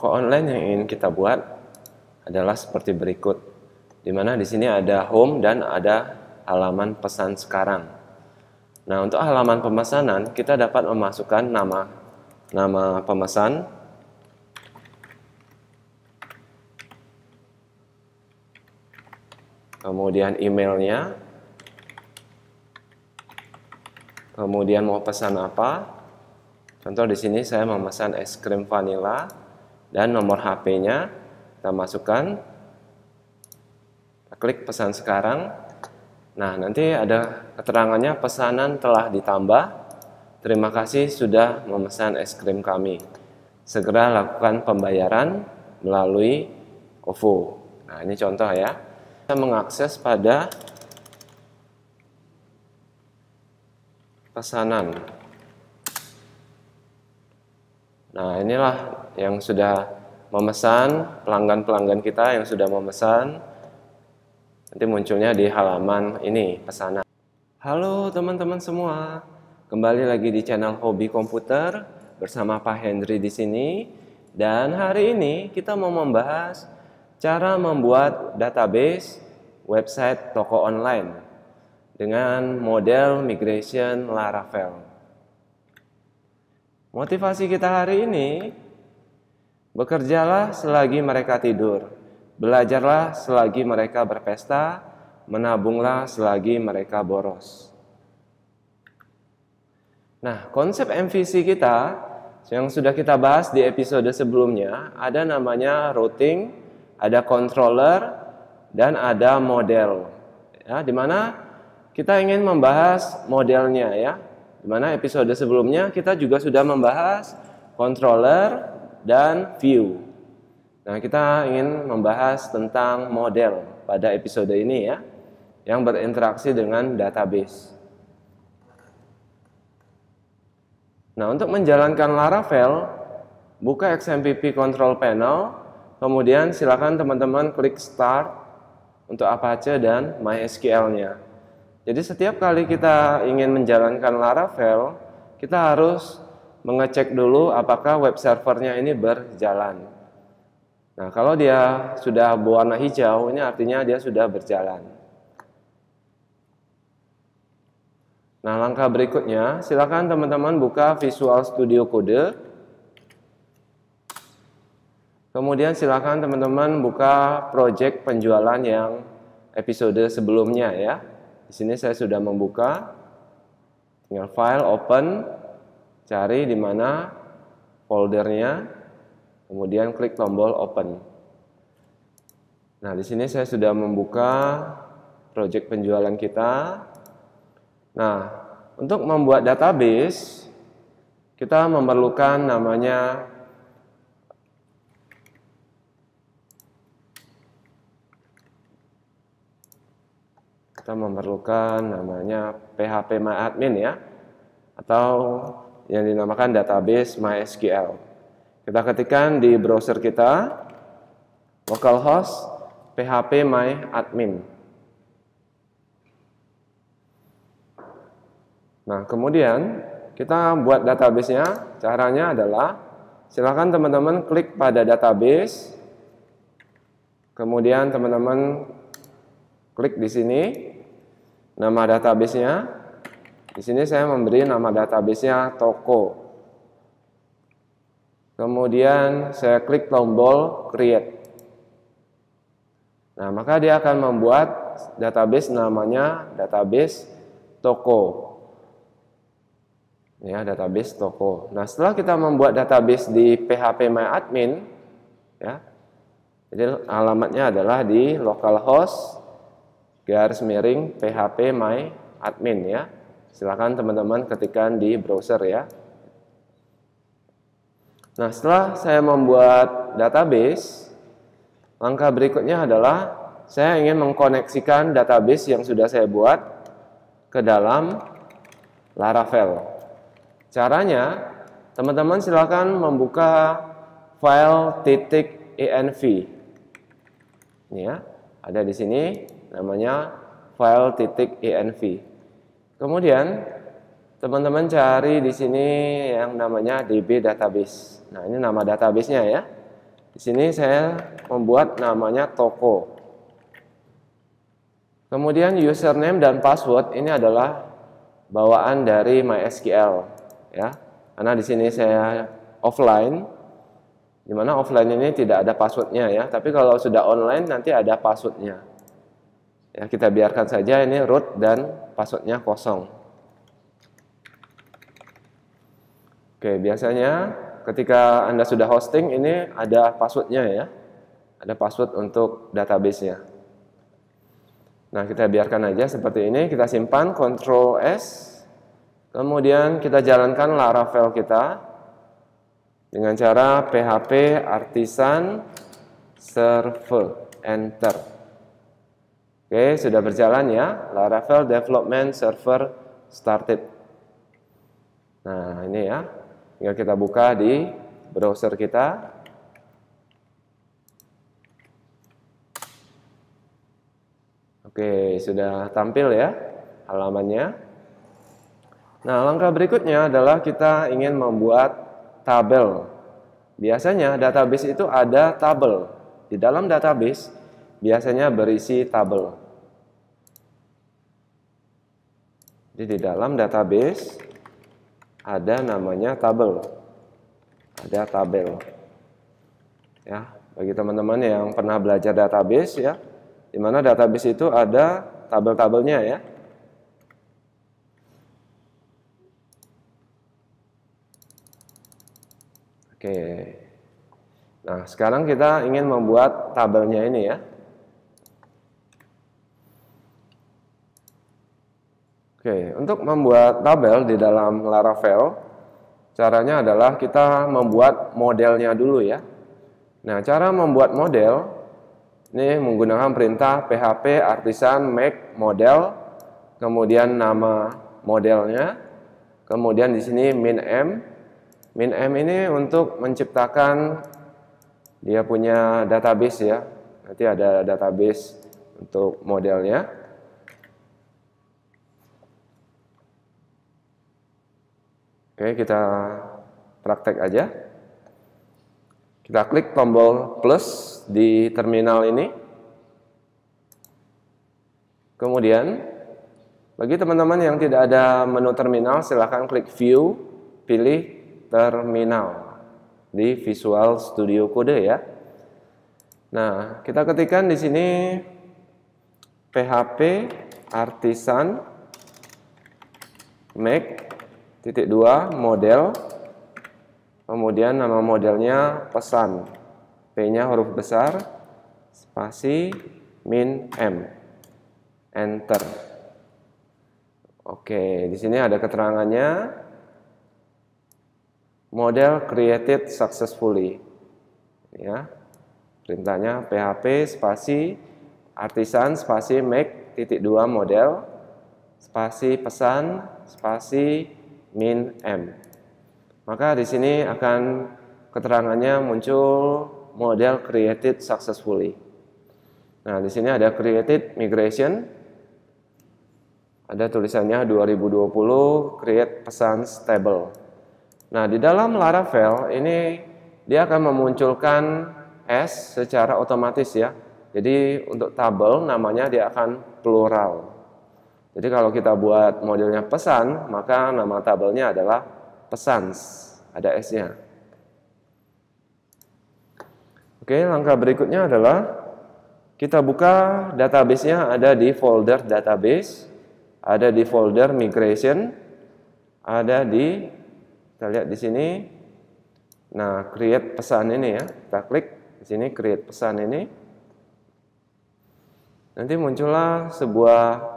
Toko online yang ingin kita buat adalah seperti berikut, di mana di sini ada home dan ada halaman pesan sekarang. Nah, untuk halaman pemesanan kita dapat memasukkan nama pemesan, kemudian emailnya, kemudian mau pesan apa. Contoh di sini saya memesan es krim vanila dan nomor HP-nya kita masukkan. Kita klik pesan sekarang. Nah, nanti ada keterangannya pesanan telah ditambah. Terima kasih sudah memesan es krim kami. Segera lakukan pembayaran melalui OVO. Nah, ini contoh ya. Kita mengakses pada pesanan. Nah, inilah yang sudah memesan, pelanggan-pelanggan kita yang sudah memesan. Nanti munculnya di halaman ini, pesanan. Halo teman-teman semua, kembali lagi di channel Hobi Komputer bersama Pak Henry di sini. Dan hari ini kita mau membahas cara membuat database website toko online dengan model migration Laravel. Motivasi kita hari ini, bekerjalah selagi mereka tidur, belajarlah selagi mereka berpesta, menabunglah selagi mereka boros. Nah, konsep MVC kita yang sudah kita bahas di episode sebelumnya, ada namanya routing, ada controller, dan ada model. Ya, di mana kita ingin membahas modelnya ya. Di mana episode sebelumnya kita juga sudah membahas controller dan view. Nah, kita ingin membahas tentang model pada episode ini ya, yang berinteraksi dengan database. Nah, untuk menjalankan Laravel, buka XMPP Control Panel, kemudian silakan teman-teman klik Start untuk Apache dan MySQL-nya. Jadi setiap kali kita ingin menjalankan Laravel, kita harus mengecek dulu apakah web servernya ini berjalan. Nah, kalau dia sudah berwarna hijau, ini artinya dia sudah berjalan. Nah, langkah berikutnya, silakan teman-teman buka Visual Studio Code. Kemudian silakan teman-teman buka project penjualan yang episode sebelumnya ya. Di sini saya sudah membuka, tinggal file, open, cari di mana foldernya, kemudian klik tombol open. Nah, di sini saya sudah membuka project penjualan kita. Nah, untuk membuat database, kita memerlukan namanya PHPMyAdmin ya, atau yang dinamakan database MySQL. Kita ketikkan di browser kita localhost PHPMyAdmin. Nah, kemudian kita buat database-nya. Caranya adalah silakan teman-teman klik pada database, kemudian teman-teman klik di sini nama database-nya. Di sini saya memberi nama database-nya toko. Kemudian saya klik tombol create. Nah, maka dia akan membuat database namanya database toko. Ya, database toko. Nah, setelah kita membuat database di PHPMyAdmin ya. Jadi alamatnya adalah di localhost /PHPMyAdmin ya. Silakan teman-teman ketikkan di browser ya. Nah, setelah saya membuat database, langkah berikutnya adalah saya ingin mengkoneksikan database yang sudah saya buat ke dalam Laravel. Caranya, teman-teman silakan membuka file .env. Ini ya, ada di sini namanya file .env. Kemudian teman-teman cari di sini yang namanya DB database. Nah, ini nama database-nya ya. Di sini saya membuat namanya toko. Kemudian username dan password ini adalah bawaan dari MySQL, ya. Karena di sini saya offline, di mana offline ini tidak ada passwordnya ya. Tapi kalau sudah online nanti ada passwordnya. Ya, kita biarkan saja ini root dan passwordnya kosong. Oke, biasanya ketika Anda sudah hosting ini ada passwordnya ya. Ada password untuk database-nya. Nah, kita biarkan aja seperti ini, kita simpan Ctrl S. Kemudian kita jalankan Laravel kita dengan cara php artisan server, enter. Oke, sudah berjalan ya, Laravel development server started. Nah, ini ya. Tinggal kita buka di browser kita. Oke, sudah tampil ya halamannya. Nah, langkah berikutnya adalah kita ingin membuat tabel. Biasanya database itu ada tabel. Di dalam database biasanya berisi tabel. Jadi di dalam database ada namanya tabel. Ada tabel. Ya, bagi teman-teman yang pernah belajar database ya, di mana database itu ada tabel-tabelnya ya. Oke. Nah, sekarang kita ingin membuat tabelnya ini ya. Oke, untuk membuat tabel di dalam Laravel, caranya adalah kita membuat modelnya dulu ya. Nah, cara membuat model, ini menggunakan perintah php artisan make model, kemudian nama modelnya, kemudian di sini min_m. Min_m ini untuk menciptakan dia punya database ya. Nanti ada database untuk modelnya. Oke, kita praktek aja. Kita klik tombol plus di terminal ini. Kemudian, bagi teman-teman yang tidak ada menu terminal, silahkan klik view, pilih terminal di Visual Studio Code ya. Nah, kita ketikkan di sini php artisan make .2 model, kemudian nama modelnya pesan, P-nya huruf besar, spasi min_m, enter. Oke, di sini ada keterangannya, model created successfully. Ya, perintahnya php spasi artisan spasi make .2 model, spasi pesan, spasi min_m. Maka di sini akan keterangannya muncul model created successfully. Nah, di sini ada created migration. Ada tulisannya 2020 create pesan stable. Nah, di dalam Laravel ini dia akan memunculkan S secara otomatis ya. Jadi untuk tabel namanya dia akan plural. Jadi kalau kita buat modelnya pesan, maka nama tabelnya adalah pesans, ada S-nya. Oke, langkah berikutnya adalah kita buka database-nya, ada di folder database, ada di folder migration, ada di, kita lihat di sini, nah create pesan ini ya, kita klik di sini create pesan ini, nanti muncullah sebuah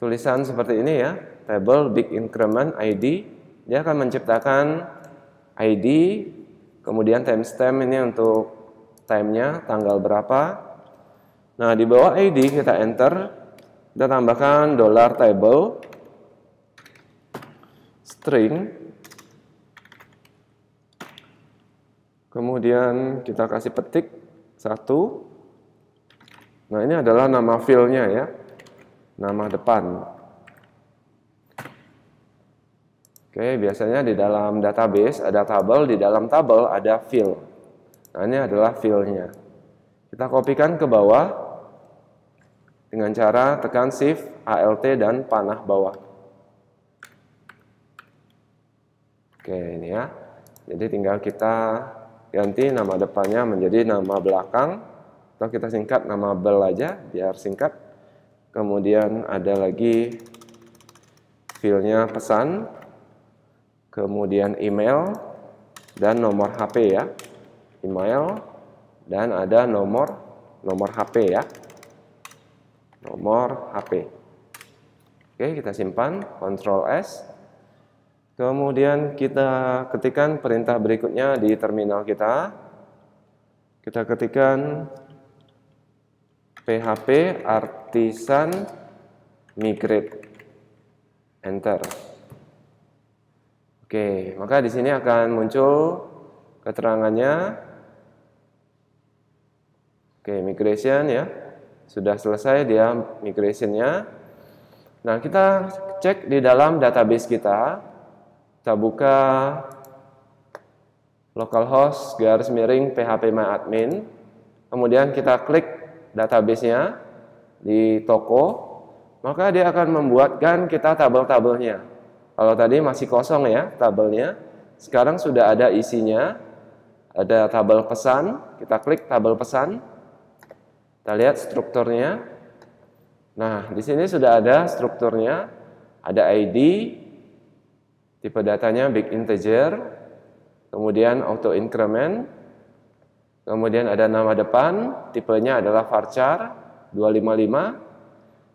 tulisan seperti ini ya, table big increment ID, dia akan menciptakan ID, kemudian timestamp ini untuk time-nya, tanggal berapa. Nah, di bawah ID kita enter, kita tambahkan $table, string, kemudian kita kasih petik 1. Nah, ini adalah nama file-nya ya. Nama depan. Oke, biasanya di dalam database ada tabel, di dalam tabel ada field. Nah, ini adalah filenya. Kita kopikan ke bawah dengan cara tekan Shift, Alt, dan panah bawah. Oke, ini ya. Jadi tinggal kita ganti nama depannya menjadi nama belakang, atau kita singkat nama bel aja biar singkat. Kemudian ada lagi filenya pesan, kemudian email dan nomor HP ya. Email dan ada nomor HP ya. Nomor HP. Oke, kita simpan, Ctrl S. Kemudian kita ketikkan perintah berikutnya di terminal kita. Kita ketikkan PHP Artisan Migrate. Enter. Oke, maka di sini akan muncul keterangannya. Oke, migration ya. Sudah selesai dia migrationnya. Nah, kita cek di dalam database kita. Kita buka localhost /phpMyAdmin. Kemudian kita klik database-nya di toko. Maka dia akan membuatkan kita tabel-tabelnya. Kalau tadi masih kosong ya tabelnya. Sekarang sudah ada isinya. Ada tabel pesan. Kita klik tabel pesan. Kita lihat strukturnya. Nah, di sini sudah ada strukturnya. Ada ID, tipe datanya big integer, kemudian auto increment, kemudian ada nama depan, tipenya adalah varchar 255,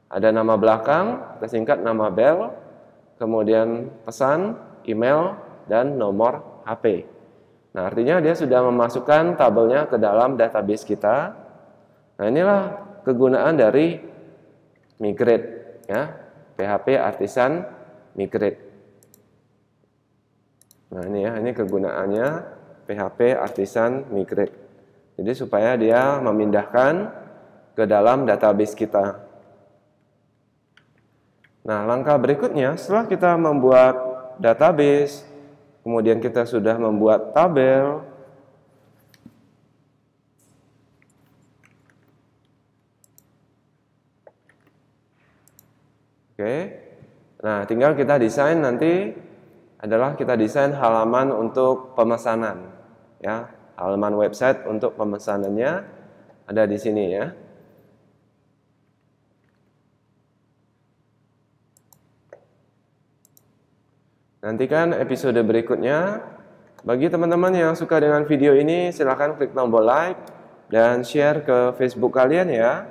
ada nama belakang, kita singkat nama bel, kemudian pesan, email, dan nomor HP. Nah, artinya dia sudah memasukkan tabelnya ke dalam database kita. Nah, inilah kegunaan dari migrate ya, PHP Artisan Migrate. Nah, ini ya, ini kegunaannya PHP Artisan Migrate. Jadi supaya dia memindahkan ke dalam database kita. Nah, langkah berikutnya setelah kita membuat database, kemudian kita sudah membuat tabel, oke. Nah, tinggal kita desain nanti adalah kita desain halaman untuk pemesanan ya. Halaman website untuk pemesanannya ada di sini ya. Nantikan episode berikutnya. Bagi teman-teman yang suka dengan video ini, silakan klik tombol like dan share ke Facebook kalian ya.